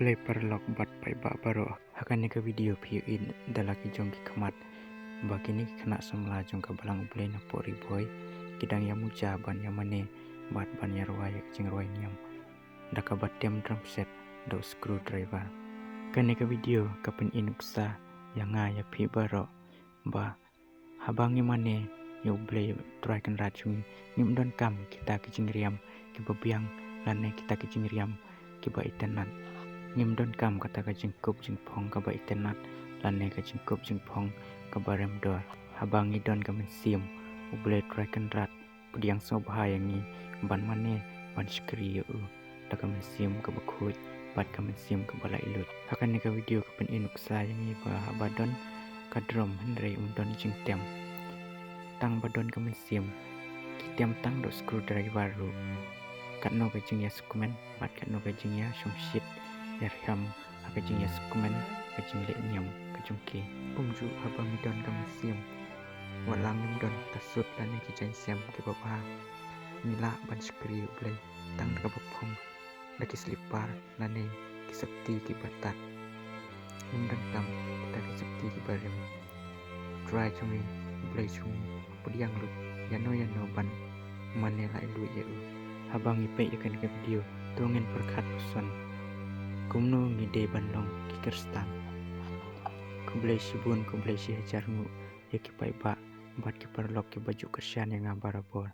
play perlok bat pai ba baro hakan ni ke video view in dalaki jong ki khamat bakini khana samla jong ka balang play na pori boy kidang ya muja ban ya mane bat ban ya roi jing roi niam daka batem drum set do screwdriver kan ni ke video kapen inuksa yang nga ya pi baro ba habangi mane yo play try kan rachung nim don kam kita ki jingriam ki babiang lane kita ki jingriam ki ba itenan ngim don kam kata ka jingkup jingpong ka ba itenat lane ka jingkup jingpong ka barem dor habangi don ka mensium uble tracken rat pudiang so bahayangi ban mane ban skri u da ka mensium ka bakhuj bat ka mensium ka bala ilut hakan ni ka video ka pen inuk sa yangi ba badon ka drum henrei don jingtem tang badon ka mensium kitem tang do screwdriver ru kat no ka jingya skumen bat kat no ka jingya shumshit yarham akajing ya skumen kajing le niam kajungke umju habang don kam siam walang don tasut lane ki jai siam ke baba mila ban skri ble tang ka bapong daki slipar lane ki sakti ki batat undan tam kita ki sakti ki barem try chumi ble chumi pudiang lu yano ban manela ilu ye habang ipe yakan ke video tungen perkhat son kumno ngide bandong kikerstan kumblai sibun kumblai si hajarmu ya ki pai ba bat ki perlok ki baju kersian yang ngabarabor